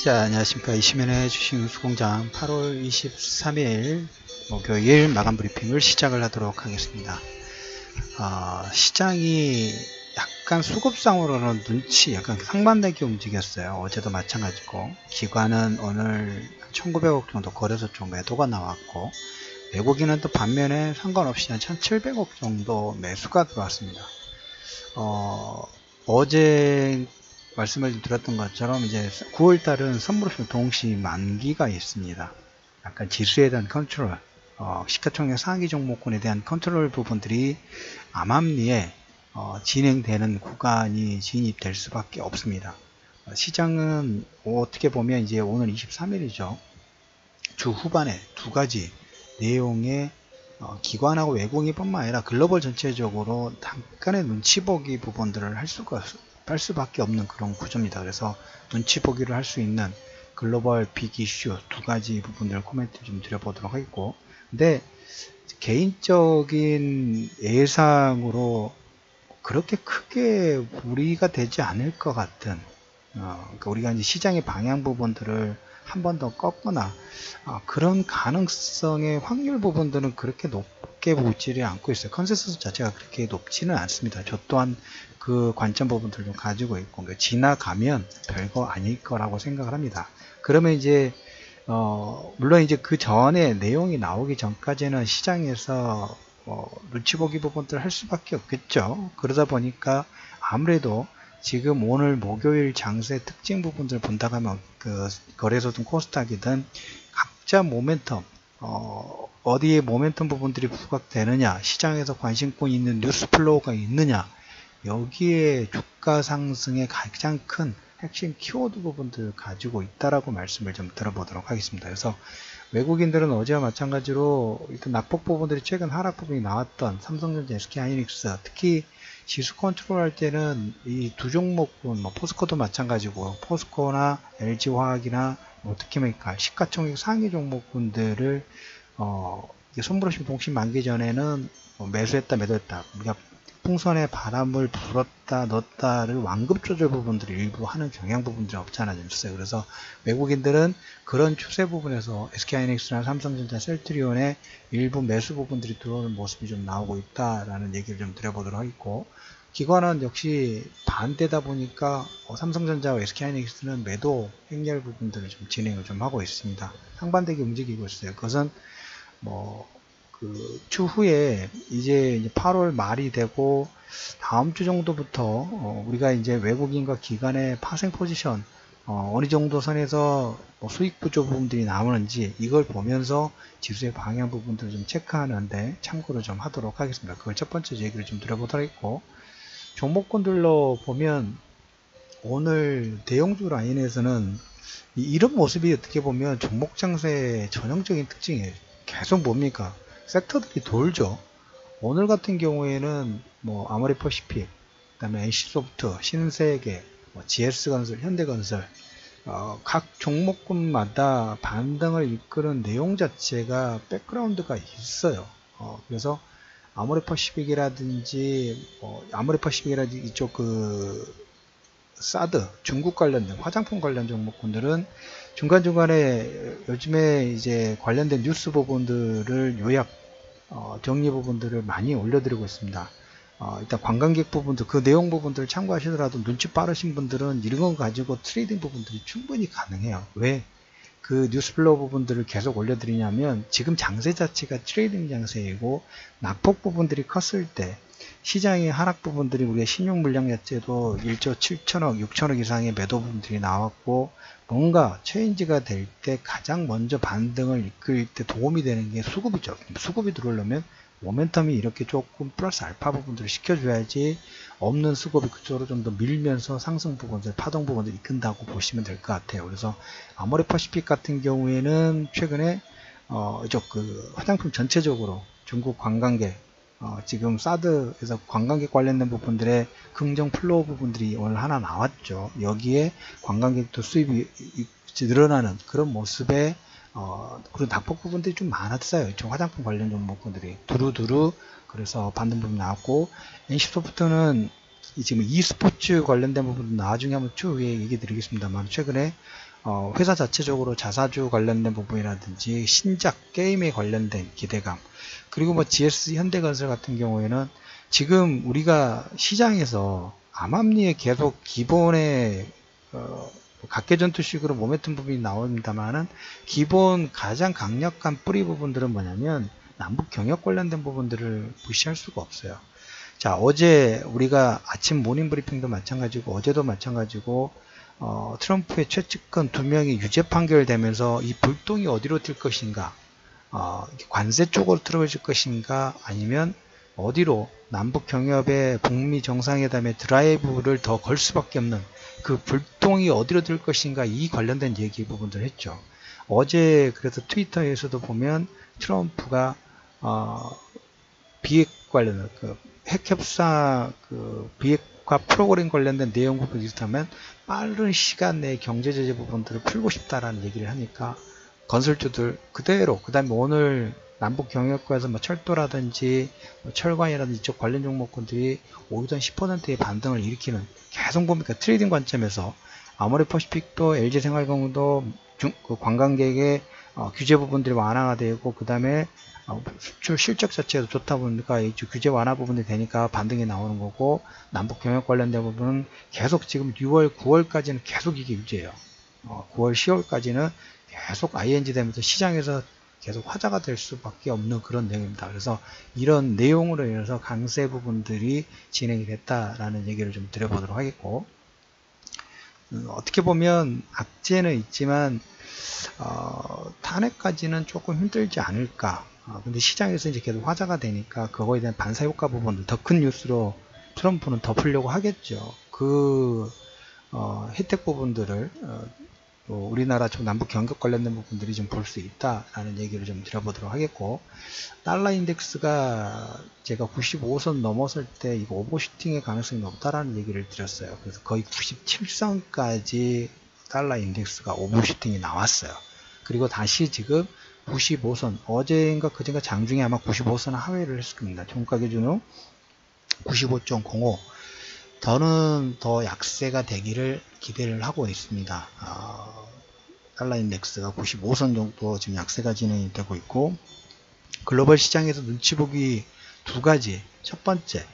자, 안녕하십니까. 이시면의 주식뉴스공장 8월 23일 목요일 마감 브리핑을 시작을 하도록 하겠습니다. 시장이 약간 수급상으로는 약간 상반되게 움직였어요. 어제도 마찬가지고, 기관은 오늘 1900억 정도 거래소 쪽 매도가 나왔고, 외국인은 또 반면에 상관없이 한 1700억 정도 매수가 들어왔습니다. 어제 말씀을 드렸던 것처럼 이제 9월달은 선물옵션 동시 만기가 있습니다. 약간 지수에 대한 컨트롤, 시가총액 상위 종목군에 대한 컨트롤 부분들이 암암리에 진행되는 구간이 진입될 수밖에 없습니다. 시장은 어떻게 보면 이제 오늘 23일이죠. 주 후반에 두 가지 내용의 기관하고 외국인뿐만 아니라 글로벌 전체적으로 잠깐의 눈치보기 부분들을 할 수밖에 없는 그런 구조입니다. 그래서 눈치보기를 할 수 있는 글로벌 빅 이슈 두 가지 부분들을 코멘트 좀 드려보도록 하겠고, 근데 개인적인 예상으로 그렇게 크게 무리가 되지 않을 것 같은, 그러니까 우리가 이제 시장의 방향 부분들을 한 번 더 꺾거나 그런 가능성의 확률 부분들은 그렇게 높게 보지를 않고 있어요. 컨센서스 자체가 그렇게 높지는 않습니다. 저 또한 그 관점 부분들을 좀 가지고 있고, 그러니까 지나가면 별거 아닐 거라고 생각을 합니다. 그러면 이제 물론 이제 그 전에 내용이 나오기 전까지는 시장에서 눈치 보기 부분들을 할 수밖에 없겠죠. 그러다 보니까 아무래도 지금 오늘 목요일 장세 특징 부분들을 본다고 하면 그 거래소든 코스닥이든 각자 모멘텀, 어디에 모멘텀 부분들이 부각되느냐, 시장에서 관심권이 있는 뉴스 플로우가 있느냐, 여기에 주가 상승의 가장 큰 핵심 키워드 부분들을 가지고 있다라고 말씀을 좀 들어보도록 하겠습니다. 그래서 외국인들은 어제와 마찬가지로 일단 낙폭 부분들이 최근 하락 부분이 나왔던 삼성전자, SK하이닉스, 특히 지수 컨트롤 할 때는 이 두 종목군, 포스코도 마찬가지고, 포스코나 LG화학이나 특히메이칼, 시가총액 상위 종목군들을 손브러시 동시 만기 전에는 매수했다, 매도했다, 우리가 풍선에 바람을 불었다 넣었다를 완급 조절 부분들을 일부 하는 경향 부분들이 없지 않아 있어요. 그래서 외국인들은 그런 추세 부분에서 SK하이닉스나 삼성전자, 셀트리온의 일부 매수 부분들이 들어오는 모습이 좀 나오고 있다라는 얘기를 좀 드려보도록 하겠고, 기관은 역시 반대다 보니까 삼성전자와 SK하이닉스는 매도 행렬 부분들을 좀 진행을 좀 하고 있습니다. 상반되게 움직이고 있어요. 그것은 그 추후에 이제 8월 말이 되고 다음 주 정도부터 우리가 이제 외국인과 기관의 파생 포지션 어느 정도 선에서 수익 구조 부분들이 나오는지 이걸 보면서 지수의 방향 부분들을 좀 체크하는데 참고를 좀 하도록 하겠습니다. 그걸 첫 번째 얘기를 좀 드려보도록 했고, 종목군들로 보면 오늘 대형주 라인에서는 이런 모습이 어떻게 보면 종목 장세의 전형적인 특징이에요. 계속 뭡니까? 섹터들이 돌죠. 오늘 같은 경우에는 아모레퍼시픽, 그다음에 NC소프트, 신세계, GS건설, 현대건설, 각 종목군마다 반등을 이끄는 내용 자체가 백그라운드가 있어요. 그래서 아모레퍼시픽이라든지 이쪽 사드, 중국 관련된 화장품 관련 종목군들은 중간중간에 요즘에 이제 관련된 뉴스 부분들을 요약 정리 부분들을 많이 올려드리고 있습니다. 일단 관광객 부분도 그 내용 부분들을 참고하시더라도 눈치 빠르신 분들은 이런 거 가지고 트레이딩 부분들이 충분히 가능해요. 왜? 그 뉴스플로우 부분들을 계속 올려드리냐면 지금 장세 자체가 트레이딩 장세이고 낙폭 부분들이 컸을 때 시장의 하락 부분들이 우리의 신용 물량 자체도 1조 7천억, 6천억 이상의 매도 부분들이 나왔고, 뭔가 체인지가 될 때 가장 먼저 반등을 이끌 때 도움이 되는 게 수급이죠. 수급이 들어오려면 모멘텀이 이렇게 조금 플러스 알파 부분들을 시켜줘야지 없는 수급이 그쪽으로 좀 더 밀면서 상승 부분들, 파동 부분들 이끈다고 보시면 될 것 같아요. 그래서 아모레퍼시픽 같은 경우에는 최근에 화장품 전체적으로 중국 관광객 지금 사드에서 관광객 관련된 부분들의 긍정 플로우 부분들이 오늘 하나 나왔죠. 여기에 관광객도 수입이 늘어나는 그런 모습에 그런 낙폭 부분들이 좀 많았어요. 화장품 관련 종목들이 두루두루 그래서 반등 부분 나왔고, NC소프트는 지금 e스포츠 관련된 부분도 나중에 한번 쭉 얘기 드리겠습니다만 최근에 회사 자체적으로 자사주 관련된 부분이라든지 신작 게임에 관련된 기대감, 그리고 뭐 GS 현대건설 같은 경우에는 지금 우리가 시장에서 암암리에 계속 기본의 각계전투식으로 모멘텀 부분이 나옵니다만은 기본 가장 강력한 뿌리 부분들은 뭐냐면 남북 경협 관련된 부분들을 무시할 수가 없어요. 자, 어제 우리가 아침 모닝 브리핑도 마찬가지고 어제도 마찬가지고 트럼프의 최측근 2명이 유죄 판결되면서 이 불똥이 어디로 튈 것인가, 관세 쪽으로 틀어질 것인가, 아니면 어디로 남북 경협의 북미 정상회담의 드라이브를 더 걸 수밖에 없는 그 불똥이 어디로 들 것인가, 이 관련된 얘기 부분들 했죠. 어제 그래서 트위터에서도 보면 트럼프가 비핵 관련 핵협상 비핵화 프로그램 관련된 내용 부분이 있다면 빠른 시간 내에 경제 제재 부분들을 풀고 싶다라는 얘기를 하니까 건설주들 그대로, 그 다음에 오늘 남북 경협과에서 뭐 철도라든지 뭐 철관이라든지 이쪽 관련 종목군들이 오전 10%의 반등을 일으키는, 계속 보니까 트레이딩 관점에서 아모레퍼시픽도 LG생활건강도 관광객의 규제 부분들이 완화가 되고, 그 다음에 수출 실적 자체도 좋다 보니까 이 규제 완화 부분이 되니까 반등이 나오는 거고, 남북 경협 관련된 부분은 계속 지금 6월, 9월까지는 계속 이게 유지해요. 9월, 10월까지는 계속 ING 되면서 시장에서 계속 화제가 될 수밖에 없는 그런 내용입니다. 그래서 이런 내용으로 인해서 강세 부분들이 진행이 됐다라는 얘기를 좀 드려보도록 하겠고, 어떻게 보면 악재는 있지만 탄핵까지는 조금 힘들지 않을까. 근데 시장에서 이제 계속 화제가 되니까 그거에 대한 반사효과 부분들 더 큰 뉴스로 트럼프는 덮으려고 하겠죠. 그 혜택 부분들을 우리나라 좀 남북 경협 관련된 부분들이 좀 볼 수 있다라는 얘기를 좀 드려보도록 하겠고, 달러 인덱스가 제가 95선 넘었을 때 이거 오버슈팅의 가능성이 높다라는 얘기를 드렸어요. 그래서 거의 97선까지 달러 인덱스가 오버슈팅이 나왔어요. 그리고 다시 지금 95선, 어제인가 그제인가 장중에 아마 95선 하회를 했을 겁니다. 종가 기준으로 95.05, 저는 더 약세가 되기를 기대를 하고 있습니다. 달러 인덱스가 95선 정도 지금 약세가 진행이 되고 있고, 글로벌 시장에서 눈치 보기 두 가지. 첫 번째,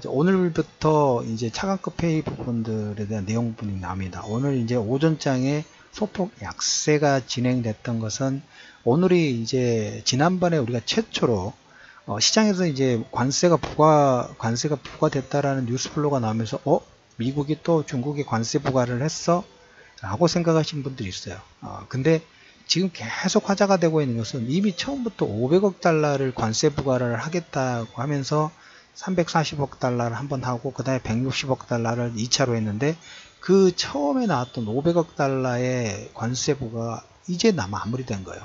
오늘부터 이제 차관급 회의 부분들에 대한 내용 부분이 나옵니다. 오늘 이제 오전장에 소폭 약세가 진행됐던 것은, 오늘이 이제 지난번에 우리가 최초로 시장에서 이제 관세가 부과됐다라는 뉴스 플로우가 나오면서 미국이 또 중국에 관세 부과를 했어? 라고 생각하신 분들이 있어요. 근데 지금 계속 화제가 되고 있는 것은 이미 처음부터 500억 달러를 관세 부과를 하겠다고 하면서 340억 달러를 한번 하고, 그 다음에 160억 달러를 2차로 했는데, 그 처음에 나왔던 500억 달러의 관세 부과가 이제 마무리된 거예요.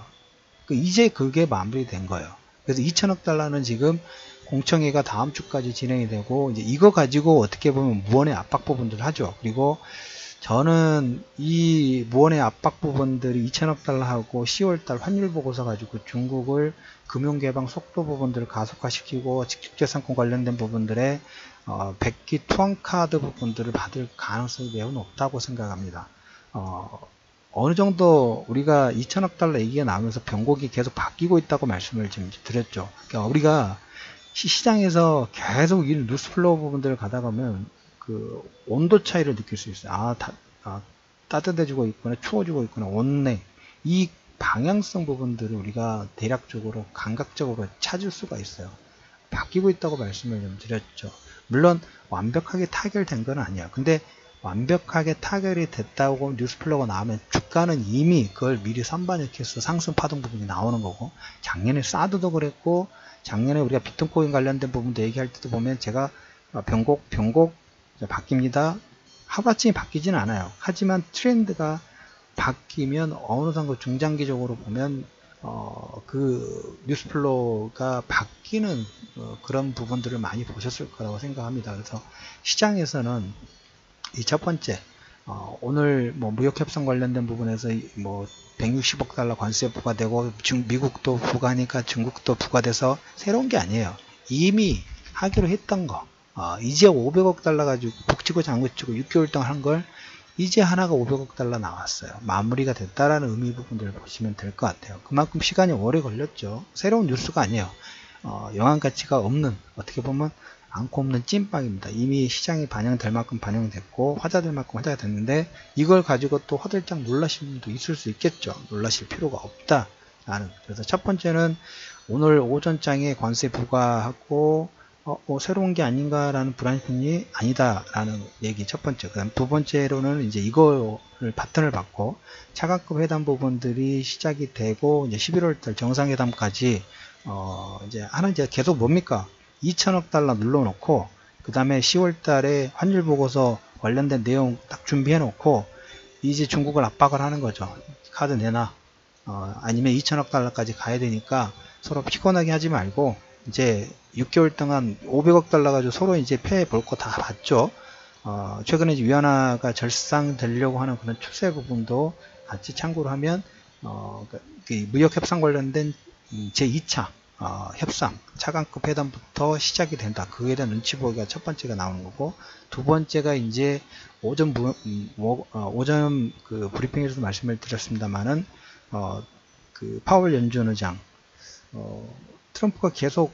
이제 그게 마무리된 거예요. 그래서 2천억 달러는 지금 공청회가 다음 주까지 진행이 되고, 이제 이거 가지고 어떻게 보면 무언의 압박 부분들을 하죠. 그리고 저는 이 무언의 압박 부분들이 2천억 달러하고 10월달 환율 보고서 가지고 중국을 금융개방 속도 부분들을 가속화시키고 직축재산권 관련된 부분들에 백기 투항카드 부분들을 받을 가능성이 매우 높다고 생각합니다. 어느 정도 우리가 2천억 달러 얘기가 나오면서 변곡이 계속 바뀌고 있다고 말씀을 지금 드렸죠. 그러니까 우리가 시장에서 계속 이 뉴스 플로우 부분들을 가다 보면 그 온도 차이를 느낄 수 있어요. 따뜻해지고 있거나 추워지고 있거나 온내, 이 방향성 부분들을 우리가 대략적으로 감각적으로 찾을 수가 있어요. 바뀌고 있다고 말씀을 좀 드렸죠. 물론 완벽하게 타결된 건 아니에요. 근데 완벽하게 타결이 됐다고 뉴스 플로우가 나오면 주가는 이미 그걸 미리 선반영해서 상승 파동 부분이 나오는 거고, 작년에 사드도 그랬고, 작년에 우리가 비트코인 관련된 부분도 얘기할 때도 보면 제가 변곡 바뀝니다. 하루아침에 바뀌지는 않아요. 하지만 트렌드가 바뀌면 어느 정도 중장기적으로 보면 그 뉴스 플로우가 바뀌는 그런 부분들을 많이 보셨을 거라고 생각합니다. 그래서 시장에서는 이 첫 번째, 오늘 뭐 무역 협상 관련된 부분에서 뭐 160억 달러 관세 부과되고 미국도 부과하니까 중국도 부과돼서 새로운 게 아니에요. 이미 하기로 했던 거. 이제 500억 달러 가지고 북치고 장구치고 6개월 동안 한 걸 이제 하나가 500억 달러 나왔어요. 마무리가 됐다라는 의미 부분들을 보시면 될 것 같아요. 그만큼 시간이 오래 걸렸죠. 새로운 뉴스가 아니에요. 영향 가치가 없는, 어떻게 보면 않고 없는 찐빵입니다. 이미 시장이 반영될 만큼 반영됐고 화제될 만큼 화제가 됐는데 이걸 가지고 또 화들짝 놀라시는 분도 있을 수 있겠죠. 놀라실 필요가 없다라는. 그래서 첫 번째는 오늘 오전장에 관세 부과하고 새로운 게 아닌가라는 불안심이 아니다라는 얘기 첫 번째. 그다음 두 번째로는 이제 이거를 바턴을 받고 차관급 회담 부분들이 시작이 되고 이제 11월달 정상회담까지 이제 하나 이제 계속 뭡니까? 2천억 달러 눌러놓고 그 다음에 10월달에 환율 보고서 관련된 내용 딱 준비해 놓고 이제 중국을 압박을 하는 거죠. 카드 내놔. 아니면 2천억 달러까지 가야 되니까 서로 피곤하게 하지 말고 이제 6개월 동안 500억 달러 가지고 서로 이제 패해 볼 거 다 봤죠. 최근에 이제 위안화가 절상되려고 하는 그런 추세 부분도 같이 참고를 하면 그 무역 협상 관련된 제2차 협상 차관급 회담부터 시작이 된다. 그에 대한 눈치 보기가 첫 번째가 나오는 거고, 두 번째가 이제 오전 그 브리핑에서도 말씀을 드렸습니다만은 그 파월 연준 의장 트럼프가 계속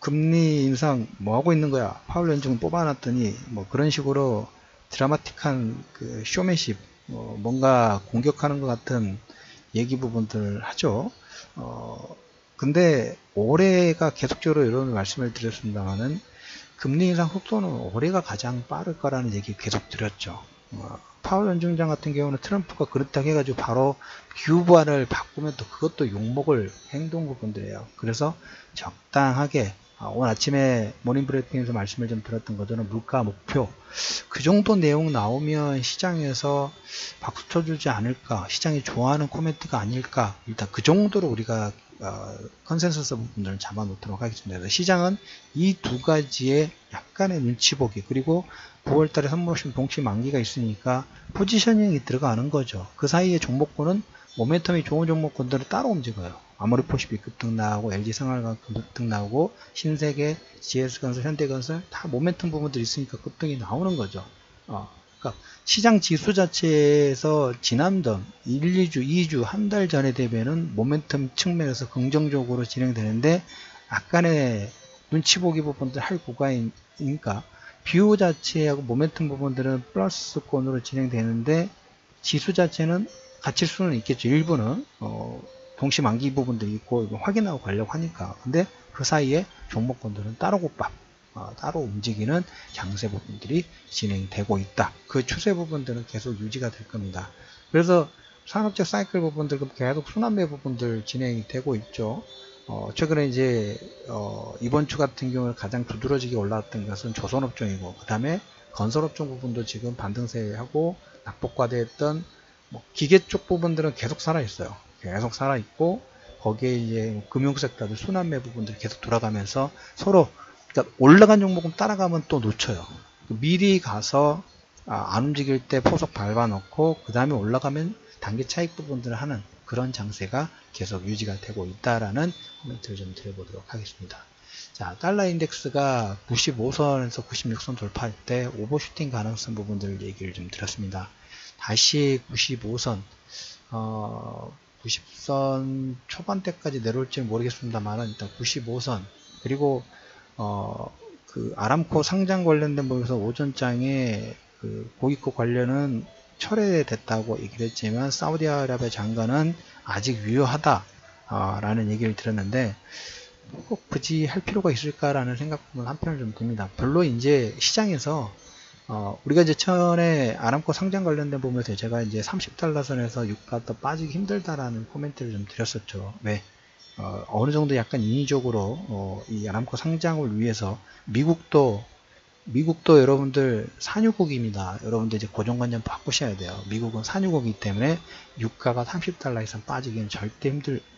금리 인상 뭐 하고 있는 거야, 파월 연준 뽑아놨더니 뭐 그런 식으로 드라마틱한 그 쇼맨십 뭔가 공격하는 것 같은 얘기 부분들을 하죠. 근데 올해가 계속적으로 이런 말씀을 드렸습니다만은 금리 인상 속도는 올해가 가장 빠를 거라는 얘기 계속 드렸죠. 파월 연준장 같은 경우는 트럼프가 그렇다고 해가지고 바로 기후부활을 바꾸면 또 그것도 욕먹을 행동 부분들이에요. 그래서 적당하게 오늘 아침에 모닝 브리핑에서 말씀을 좀 드렸던 것처럼 물가 목표 그 정도 내용 나오면 시장에서 박수 쳐주지 않을까, 시장이 좋아하는 코멘트가 아닐까, 일단 그 정도로 우리가 컨센서스 부분들을 잡아 놓도록 하겠습니다. 그래서 시장은 이 두 가지의 약간의 눈치 보기, 그리고 9월달에 선물옵션 동시 만기가 있으니까 포지셔닝이 들어가는 거죠. 그 사이에 종목군은 모멘텀이 좋은 종목군들을 따로 움직여요. 아모레412 급등 나오고, LG생활관 급등 나오고, 신세계, GS건설, 현대건설 다 모멘텀 부분들이 있으니까 급등이 나오는 거죠. 그러니까 시장 지수 자체에서 지난번 1, 2주, 2주, 한 달 전에 대비는 모멘텀 측면에서 긍정적으로 진행되는데 약간의 눈치 보기 부분들 할 구간이니까 뷰 자체하고 모멘텀 부분들은 플러스권으로 진행되는데 지수 자체는 갇힐 수는 있겠죠. 일부는 동시 만기 부분도 있고 확인하고 가려고 하니까. 근데 그 사이에 종목군들은 따로 곧밥 따로 움직이는 장세 부분들이 진행되고 있다. 그 추세 부분들은 계속 유지가 될 겁니다. 그래서 산업적 사이클 부분들 계속 순환매 부분들 진행이 되고 있죠. 최근에 이제 이번 주 같은 경우에 가장 두드러지게 올라왔던 것은 조선업종이고, 그 다음에 건설업종 부분도 지금 반등세하고 낙폭과대했던 기계 쪽 부분들은 계속 살아있어요. 계속 살아있고, 거기에 이제 금융섹터들 순환매 부분들이 계속 돌아가면서 서로, 그러니까 올라간 종목은 따라가면 또 놓쳐요. 미리 가서 안 움직일 때 포석 밟아 놓고 그 다음에 올라가면 단기 차익 부분들을 하는 그런 장세가 계속 유지가 되고 있다라는 코멘트를 좀 드려보도록 하겠습니다. 자, 달러 인덱스가 95선에서 96선 돌파할 때 오버슈팅 가능성 부분들 얘기를 좀 드렸습니다. 다시 95선 90선 초반대까지 내려올지 모르겠습니다만 일단 95선, 그리고 그 아람코 상장 관련된 부분에서 오전장에 그 고기국 관련은 철회됐다고 얘기를 했지만 사우디아라비아 장관은 아직 유효하다 라는 얘기를 들었는데 꼭 굳이 할 필요가 있을까라는 생각은 한편을 좀 듭니다. 별로 이제 시장에서 우리가 이제 전에 아람코 상장 관련된 부분에서 제가 이제 30달러 선에서 유가 더 빠지기 힘들다라는 코멘트를 좀 드렸었죠. 왜? 어느 정도 약간 인위적으로 이 아람코 상장을 위해서 미국도 여러분들 산유국입니다. 여러분들 이제 고정관념 바꾸셔야 돼요. 미국은 산유국이기 때문에 유가가 30달러 이상 빠지기는 절대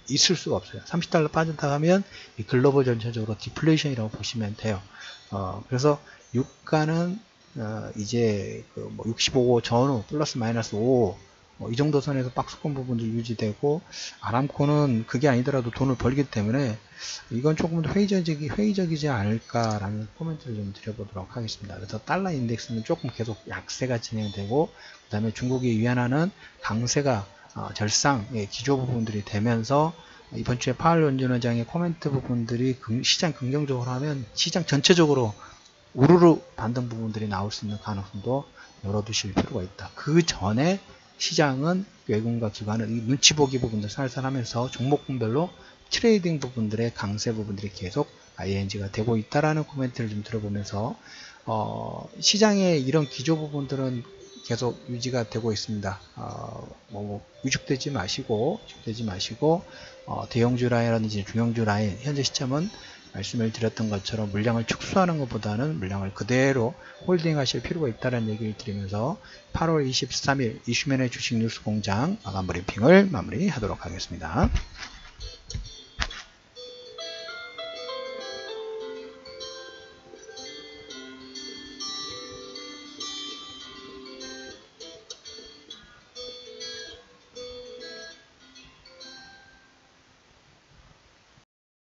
있을 수가 없어요. 30달러 빠진다 하면 이 글로벌 전체적으로 디플레이션이라고 보시면 돼요. 그래서 유가는 이제 그 65 전후 플러스 마이너스 5 이 정도 선에서 박스권 부분도 유지되고, 아람코는 그게 아니더라도 돈을 벌기 때문에 이건 조금 더 회의적이지 않을까라는 코멘트를 좀 드려보도록 하겠습니다. 그래서 달러 인덱스는 조금 계속 약세가 진행되고, 그 다음에 중국이 위안화는 강세가 절상 기조 부분들이 되면서, 이번 주에 파월 연준의장의 코멘트 부분들이 시장 긍정적으로 하면 시장 전체적으로 우르르 반등 부분들이 나올 수 있는 가능성도 열어두실 필요가 있다. 그 전에 시장은 외국인과 기관은 이 눈치 보기 부분들 살살 하면서 종목군별로 트레이딩 부분들의 강세 부분들이 계속 ING가 되고 있다라는 코멘트를 좀 들어보면서, 시장의 이런 기조 부분들은 계속 유지가 되고 있습니다. 위축되지 마시고 대형주 라인이라든지 중형주 라인, 현재 시점은 말씀을 드렸던 것처럼 물량을 축소하는 것보다는 물량을 그대로 홀딩 하실 필요가 있다는 얘기를 드리면서 8월 23일 이슈맨의 주식 뉴스 공장 마감 브리핑을 마무리하도록 하겠습니다.